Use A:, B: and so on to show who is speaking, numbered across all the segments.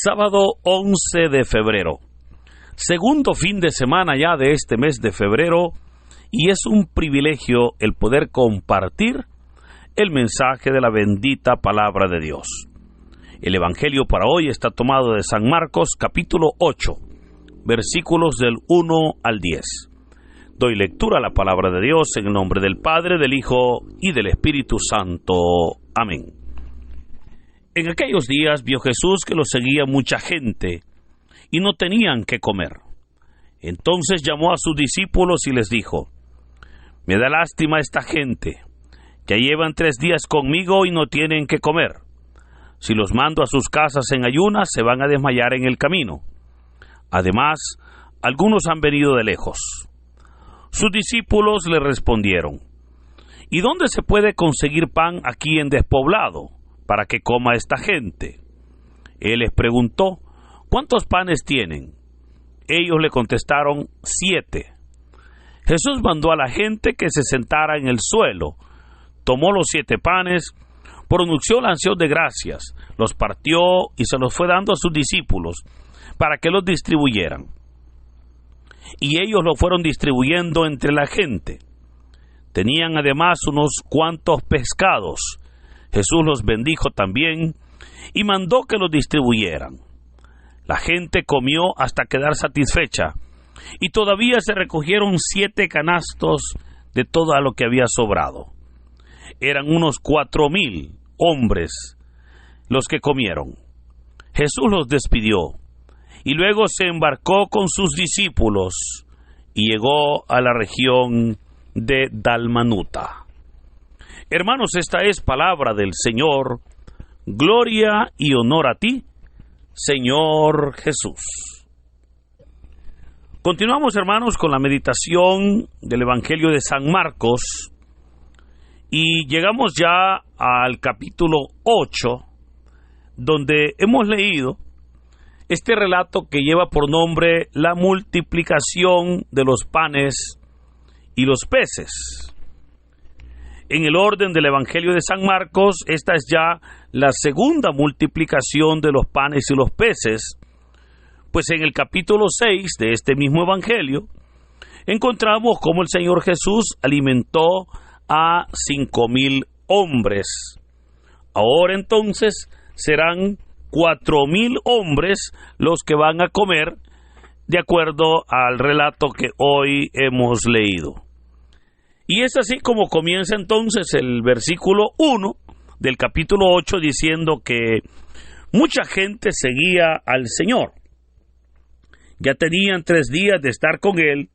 A: Sábado 11 de febrero, segundo fin de semana ya de este mes de febrero, y es un privilegio el poder compartir el mensaje de la bendita palabra de Dios. El evangelio para hoy está tomado de San Marcos, capítulo 8, versículos del 1 al 10. Doy lectura a la palabra de Dios en el nombre del Padre, del Hijo y del Espíritu Santo. Amén. En aquellos días vio Jesús que lo seguía mucha gente y no tenían qué comer. Entonces llamó a sus discípulos y les dijo: Me da lástima esta gente. Ya llevan 3 días conmigo y no tienen qué comer. Si los mando a sus casas en ayunas, se van a desmayar en el camino. Además, algunos han venido de lejos. Sus discípulos le respondieron: ¿Y dónde se puede conseguir pan aquí en despoblado para que coma esta gente? Él les preguntó: ¿Cuántos panes tienen? Ellos le contestaron: 7. Jesús mandó a la gente que se sentara en el suelo, tomó los 7 panes, pronunció la acción de gracias, los partió y se los fue dando a sus discípulos para que los distribuyeran. Y ellos lo fueron distribuyendo entre la gente. Tenían además unos cuantos pescados. Jesús los bendijo también y mandó que los distribuyeran. La gente comió hasta quedar satisfecha, y todavía se recogieron 7 canastos de todo lo que había sobrado. Eran unos 4,000 hombres los que comieron. Jesús los despidió, y luego se embarcó con sus discípulos y llegó a la región de Dalmanuta. Hermanos, esta es palabra del Señor. Gloria y honor a ti, Señor Jesús. Continuamos, hermanos, con la meditación del Evangelio de San Marcos y llegamos ya al capítulo 8, donde hemos leído este relato que lleva por nombre la multiplicación de los panes y los peces. En el orden del Evangelio de San Marcos, esta es ya la segunda multiplicación de los panes y los peces, pues en el capítulo 6 de este mismo Evangelio encontramos cómo el Señor Jesús alimentó a 5,000 hombres. Ahora entonces serán 4,000 hombres los que van a comer, de acuerdo al relato que hoy hemos leído. Y es así como comienza entonces el versículo 1 del capítulo 8, diciendo que mucha gente seguía al Señor. Ya tenían 3 días de estar con Él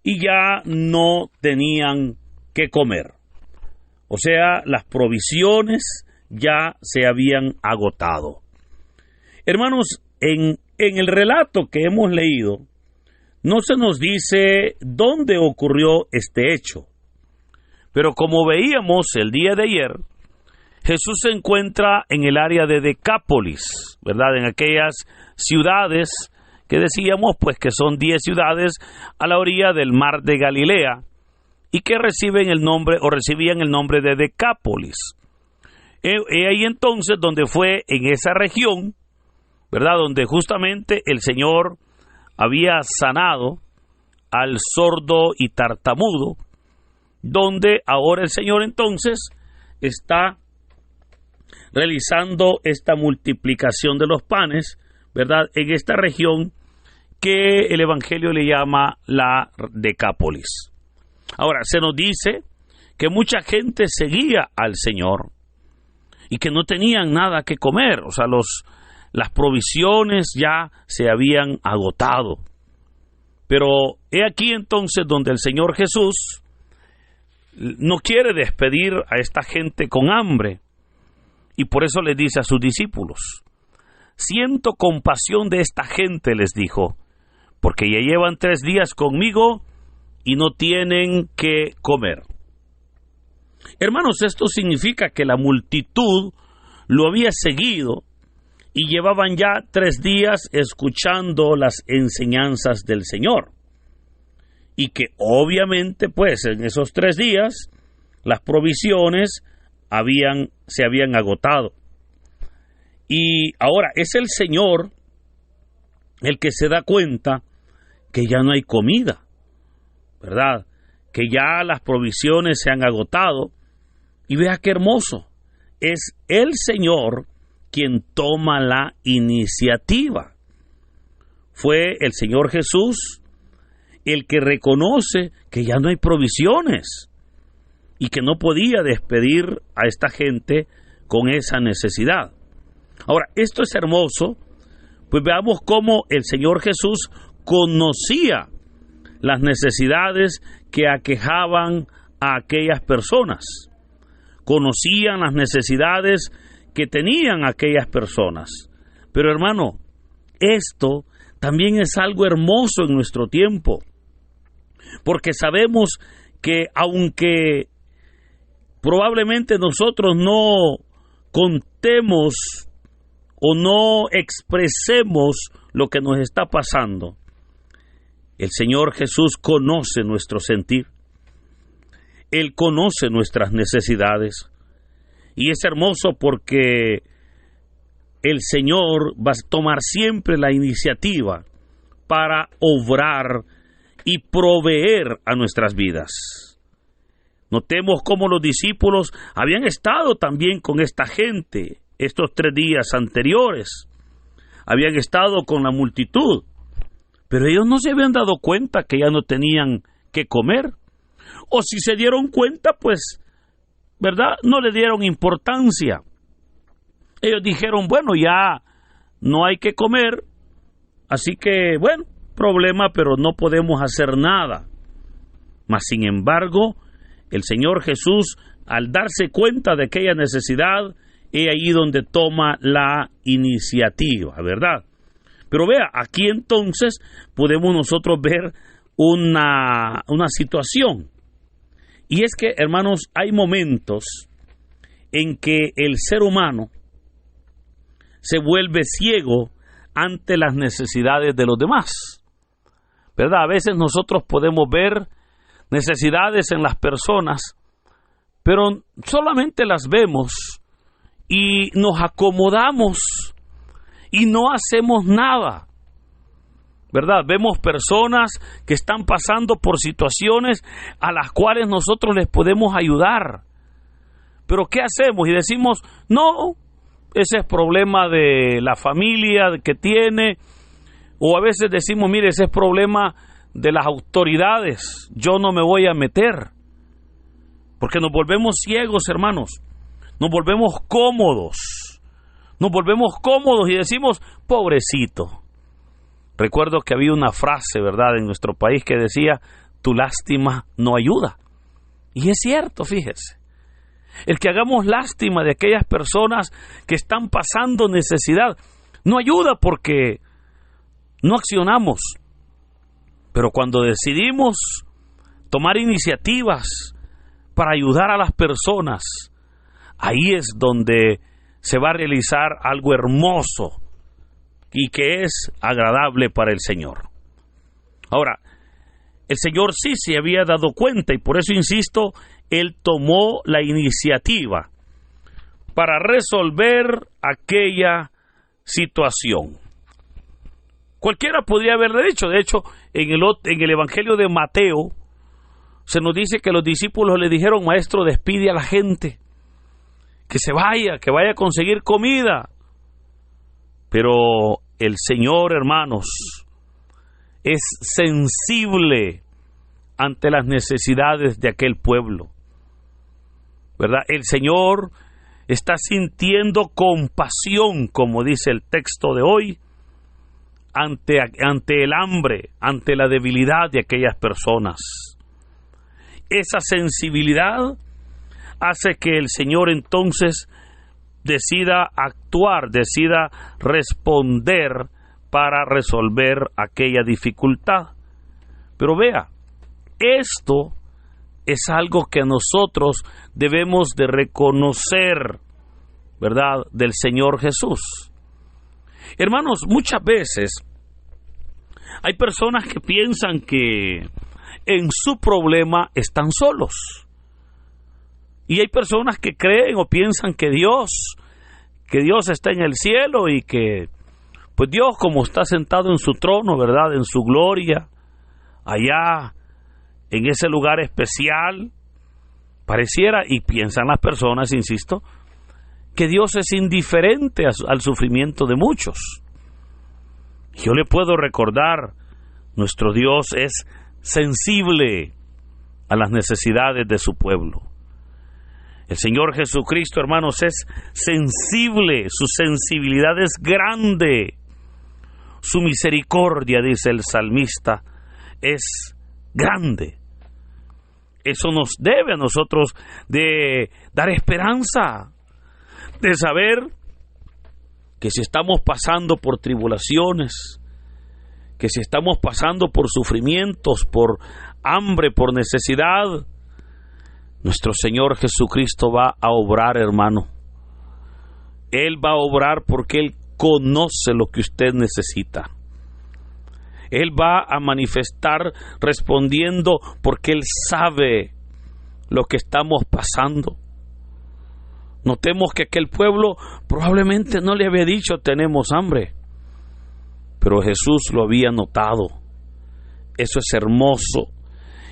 A: y ya no tenían que comer. O sea, las provisiones ya se habían agotado. Hermanos, en el relato que hemos leído, no se nos dice dónde ocurrió este hecho. Pero como veíamos el día de ayer, Jesús se encuentra en el área de Decápolis, ¿verdad? En aquellas ciudades que decíamos pues que son 10 ciudades a la orilla del mar de Galilea y que reciben el nombre o recibían el nombre de Decápolis. Ahí entonces donde fue en esa región, ¿verdad? Donde justamente el Señor había sanado al sordo y tartamudo, donde ahora el Señor entonces está realizando esta multiplicación de los panes, ¿verdad? En esta región que el Evangelio le llama la Decápolis. Ahora, se nos dice que mucha gente seguía al Señor y que no tenían nada que comer, o sea, las provisiones ya se habían agotado. Pero he aquí entonces donde el Señor Jesús no quiere despedir a esta gente con hambre, y por eso les dice a sus discípulos: siento compasión de esta gente, les dijo, porque ya llevan 3 días conmigo y no tienen que comer. Hermanos, esto significa que la multitud lo había seguido y llevaban ya 3 días escuchando las enseñanzas del Señor. Y que obviamente, pues, en esos 3 días, las provisiones se habían agotado. Y ahora es el Señor el que se da cuenta que ya no hay comida, ¿verdad? Que ya las provisiones se han agotado. Y vea qué hermoso. Es el Señor quien toma la iniciativa. Fue el Señor Jesús el que reconoce que ya no hay provisiones y que no podía despedir a esta gente con esa necesidad. Ahora, esto es hermoso, pues veamos cómo el Señor Jesús conocía las necesidades que aquejaban a aquellas personas. Conocían las necesidades que tenían aquellas personas. Pero hermano, esto también es algo hermoso en nuestro tiempo, porque sabemos que aunque probablemente nosotros no contemos o no expresemos lo que nos está pasando, el Señor Jesús conoce nuestro sentir. Él conoce nuestras necesidades. Y es hermoso porque el Señor va a tomar siempre la iniciativa para obrar y proveer a nuestras vidas. Notemos cómo los discípulos habían estado también con esta gente estos 3 días anteriores. Habían estado con la multitud, pero ellos no se habían dado cuenta que ya no tenían que comer. O si se dieron cuenta, pues, ¿verdad? No le dieron importancia. Ellos dijeron, bueno, ya no hay que comer, así que, bueno, problema, pero no podemos hacer nada. Mas, sin embargo, el Señor Jesús, al darse cuenta de aquella necesidad, es ahí donde toma la iniciativa, ¿verdad? Pero vea, aquí entonces podemos nosotros ver una situación. Y es que, hermanos, hay momentos en que el ser humano se vuelve ciego ante las necesidades de los demás, ¿verdad? A veces nosotros podemos ver necesidades en las personas, pero solamente las vemos y nos acomodamos y no hacemos nada, ¿verdad? Vemos personas que están pasando por situaciones a las cuales nosotros les podemos ayudar. Pero ¿qué hacemos? Y decimos, no, ese es problema de la familia que tiene. O a veces decimos, mire, ese es problema de las autoridades. Yo no me voy a meter. Porque nos volvemos ciegos, hermanos. Nos volvemos cómodos. Nos volvemos cómodos y decimos, pobrecito. Recuerdo que había una frase, ¿verdad?, en nuestro país que decía, tu lástima no ayuda. Y es cierto, fíjese. El que hagamos lástima de aquellas personas que están pasando necesidad no ayuda porque no accionamos. Pero cuando decidimos tomar iniciativas para ayudar a las personas, ahí es donde se va a realizar algo hermoso y que es agradable para el Señor. Ahora, el Señor sí se había dado cuenta y por eso insisto, Él tomó la iniciativa para resolver aquella situación. Cualquiera podría haberle dicho. De hecho, en el Evangelio de Mateo se nos dice que los discípulos le dijeron, maestro, despide a la gente, que se vaya, que vaya a conseguir comida. Pero el Señor, hermanos, es sensible ante las necesidades de aquel pueblo, ¿verdad? El Señor está sintiendo compasión, como dice el texto de hoy, ante el hambre, ante la debilidad de aquellas personas. Esa sensibilidad hace que el Señor entonces decida actuar, decida responder para resolver aquella dificultad. Pero vea, esto es algo que nosotros debemos de reconocer, ¿verdad?, del Señor Jesús. Hermanos, muchas veces hay personas que piensan que en su problema están solos. Y hay personas que creen o piensan que Dios está en el cielo y que Pues Dios, como está sentado en su trono, ¿verdad?, en su gloria, allá, en ese lugar especial, pareciera, y piensan las personas, insisto, que Dios es indiferente al sufrimiento de muchos. Yo le puedo recordar, nuestro Dios es sensible a las necesidades de su pueblo. El Señor Jesucristo, hermanos, es sensible, su sensibilidad es grande. Su misericordia, dice el salmista, es grande. Eso nos debe a nosotros de dar esperanza, de saber que si estamos pasando por tribulaciones, que si estamos pasando por sufrimientos, por hambre, por necesidad, nuestro Señor Jesucristo va a obrar, hermano. Él va a obrar porque Él conoce lo que usted necesita. Él va a manifestar respondiendo porque Él sabe lo que estamos pasando. Notemos que aquel pueblo probablemente no le había dicho tenemos hambre, pero Jesús lo había notado. Eso es hermoso,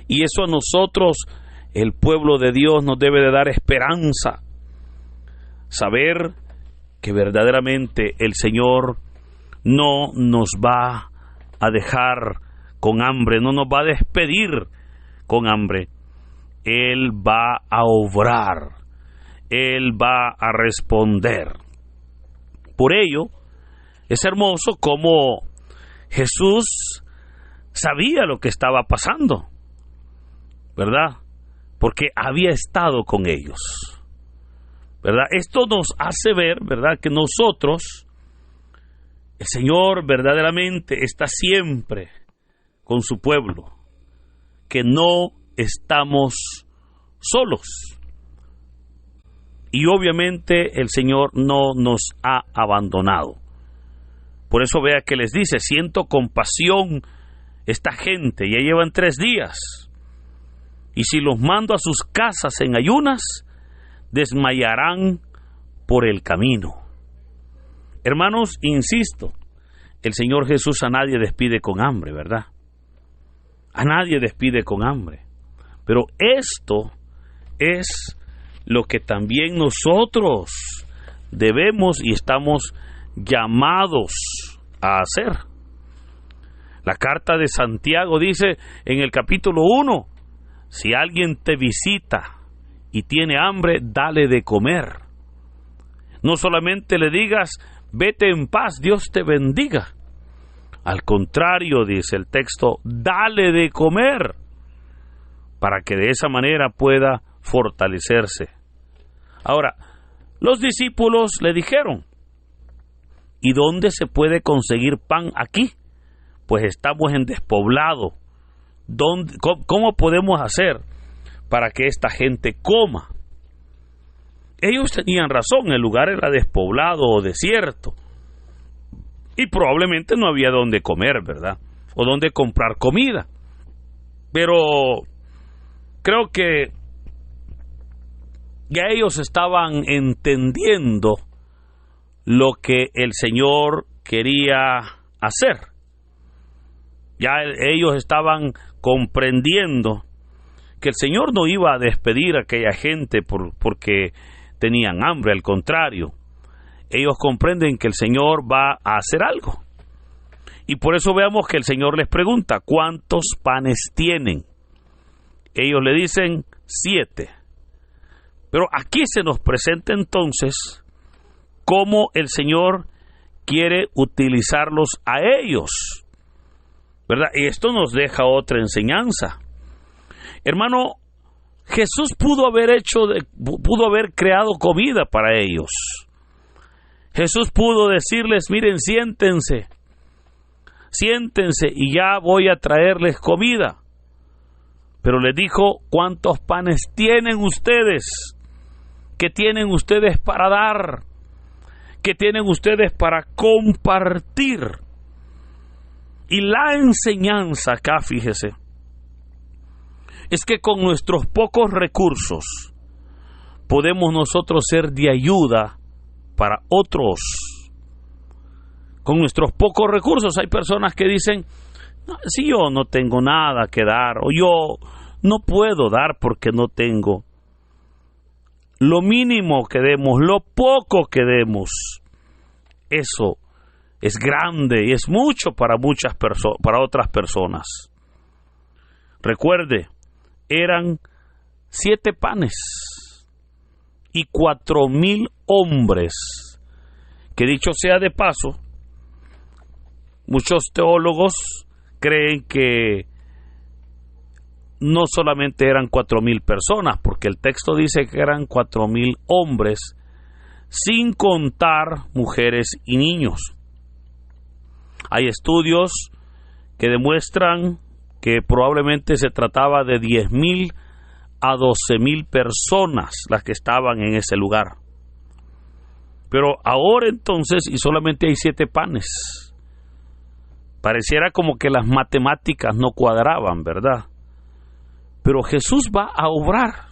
A: y eso a nosotros, el pueblo de Dios, nos debe de dar esperanza. Saber que verdaderamente el Señor no nos va a dejar con hambre, no nos va a despedir con hambre. Él va a obrar, Él va a responder. Por ello, es hermoso cómo Jesús sabía lo que estaba pasando, ¿verdad? Porque había estado con ellos, ¿verdad? Esto nos hace ver, ¿verdad?, que nosotros, el Señor verdaderamente está siempre con su pueblo, que no estamos solos. Y obviamente el Señor no nos ha abandonado. Por eso vea que les dice, siento compasión esta gente, ya llevan 3 días. Y si los mando a sus casas en ayunas, desmayarán por el camino. Hermanos, insisto, el Señor Jesús a nadie despide con hambre, ¿verdad? A nadie despide con hambre. Pero esto es lo que también nosotros debemos y estamos llamados a hacer. La carta de Santiago dice en el capítulo 1, si alguien te visita y tiene hambre, dale de comer. No solamente le digas, vete en paz, Dios te bendiga. Al contrario, dice el texto, dale de comer, para que de esa manera pueda fortalecerse. Ahora, los discípulos le dijeron, ¿y dónde se puede conseguir pan aquí? Pues estamos en despoblado. ¿Cómo podemos hacer para que esta gente coma? Ellos tenían razón, el lugar era despoblado o desierto, y probablemente no había dónde comer, ¿verdad?, o dónde comprar comida. Pero creo que ya ellos estaban entendiendo lo que el Señor quería hacer. Ya ellos estaban comprendiendo que el Señor no iba a despedir a aquella gente porque tenían hambre, al contrario. Ellos comprenden que el Señor va a hacer algo. Y por eso veamos que el Señor les pregunta, ¿cuántos panes tienen? Ellos le dicen 7. Pero aquí se nos presenta entonces cómo el Señor quiere utilizarlos a ellos, ¿verdad? Y esto nos deja otra enseñanza. Hermano, Jesús pudo haber creado comida para ellos. Jesús pudo decirles, miren, siéntense y ya voy a traerles comida. Pero les dijo, ¿cuántos panes tienen ustedes? ¿Qué tienen ustedes para dar? ¿Qué tienen ustedes para compartir? Y la enseñanza acá, fíjese, es que con nuestros pocos recursos podemos nosotros ser de ayuda para otros. con nuestros pocos recursos. Hay personas que dicen, no, si yo no tengo nada que dar, o yo no puedo dar porque no tengo. Lo mínimo que demos, lo poco que demos, eso es grande y es mucho para para otras personas. Recuerde, eran 7 panes y 4,000 hombres, que dicho sea de paso, muchos teólogos creen que no solamente eran 4,000 personas, porque el texto dice que eran 4,000 hombres, sin contar mujeres y niños. Hay estudios que demuestran que probablemente se trataba de 10,000 a 12,000 personas las que estaban en ese lugar. Pero ahora entonces, y solamente hay 7 panes, pareciera como que las matemáticas no cuadraban, ¿verdad? Pero Jesús va a obrar,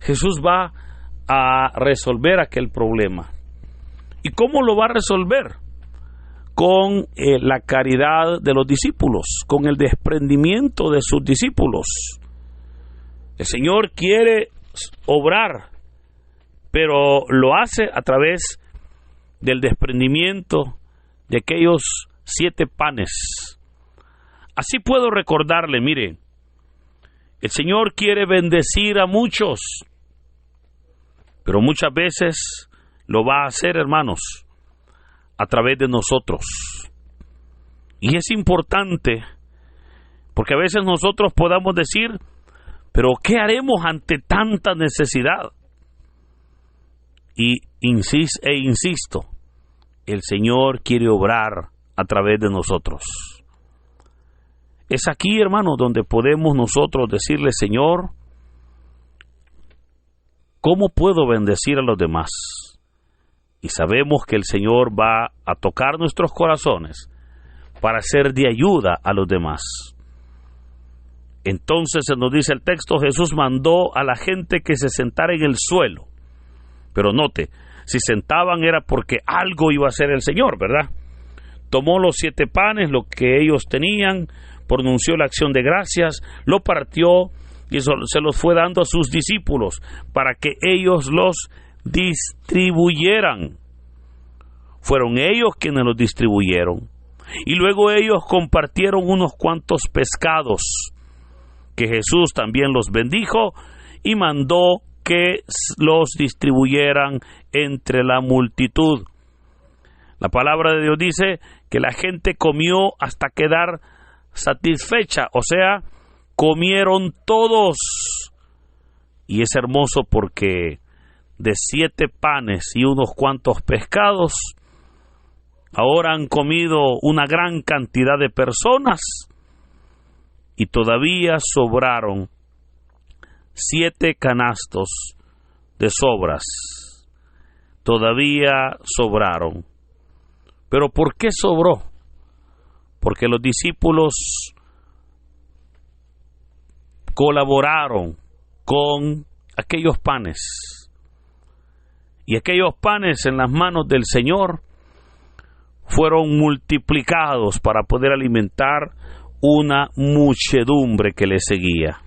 A: Jesús va a resolver aquel problema. ¿Y cómo lo va a resolver? Con la caridad de los discípulos, con el desprendimiento de sus discípulos. El Señor quiere obrar, pero lo hace a través del desprendimiento de aquellos 7 panes. Así puedo recordarle, mire, el Señor quiere bendecir a muchos, pero muchas veces lo va a hacer, hermanos, a través de nosotros. Y es importante, porque a veces nosotros podamos decir, pero ¿qué haremos ante tanta necesidad? Y insisto, el Señor quiere obrar a través de nosotros. Es aquí, hermano, donde podemos nosotros decirle, Señor, ¿cómo puedo bendecir a los demás? Y sabemos que el Señor va a tocar nuestros corazones para ser de ayuda a los demás. Entonces se nos dice el texto, Jesús mandó a la gente que se sentara en el suelo. Pero note, si sentaban era porque algo iba a hacer el Señor, ¿verdad? Tomó los 7 panes, lo que ellos tenían, pronunció la acción de gracias, lo partió y se los fue dando a sus discípulos para que ellos los distribuyeran. Fueron ellos quienes los distribuyeron. Y luego ellos compartieron unos cuantos pescados, que Jesús también los bendijo y mandó que los distribuyeran entre la multitud. La palabra de Dios dice que la gente comió hasta quedar satisfecha, o sea, comieron todos. Y es hermoso porque de 7 panes y unos cuantos pescados, ahora han comido una gran cantidad de personas y todavía sobraron 7 canastos de sobras. Todavía sobraron. ¿Pero por qué sobró? Porque los discípulos colaboraron con aquellos panes. Y aquellos panes en las manos del Señor fueron multiplicados para poder alimentar una muchedumbre que le seguía.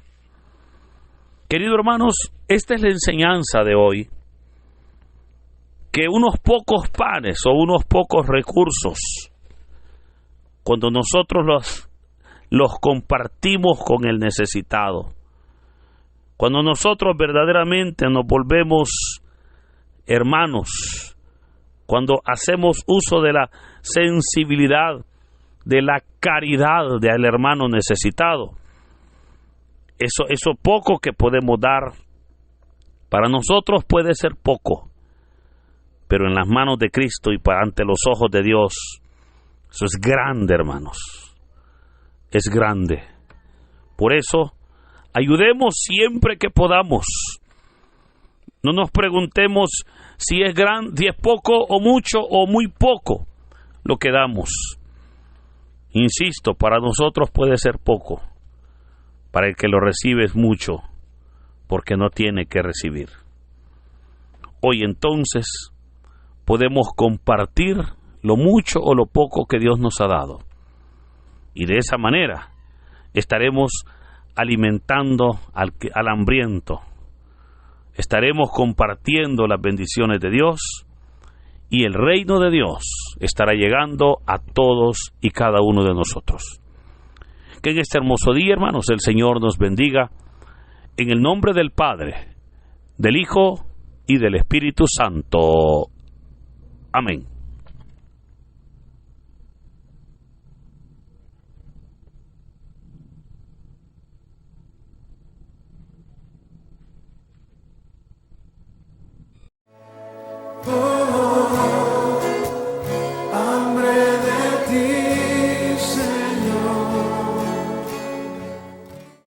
A: Queridos hermanos, esta es la enseñanza de hoy, que unos pocos panes o unos pocos recursos, cuando nosotros los compartimos con el necesitado, cuando nosotros verdaderamente nos volvemos hermanos, cuando hacemos uso de la sensibilidad, de la caridad del hermano necesitado, eso poco que podemos dar, para nosotros puede ser poco, pero en las manos de Cristo y ante los ojos de Dios, eso es grande, hermanos, es grande. Por eso, ayudemos siempre que podamos. No nos preguntemos si es si es poco o mucho o muy poco lo que damos. Insisto, para nosotros puede ser poco, para el que lo recibe es mucho, porque no tiene que recibir. Hoy entonces podemos compartir lo mucho o lo poco que Dios nos ha dado. Y de esa manera estaremos alimentando al hambriento, estaremos compartiendo las bendiciones de Dios, y el reino de Dios estará llegando a todos y cada uno de nosotros. Que en este hermoso día, hermanos, el Señor nos bendiga, en el nombre del Padre, del Hijo y del Espíritu Santo. Amén.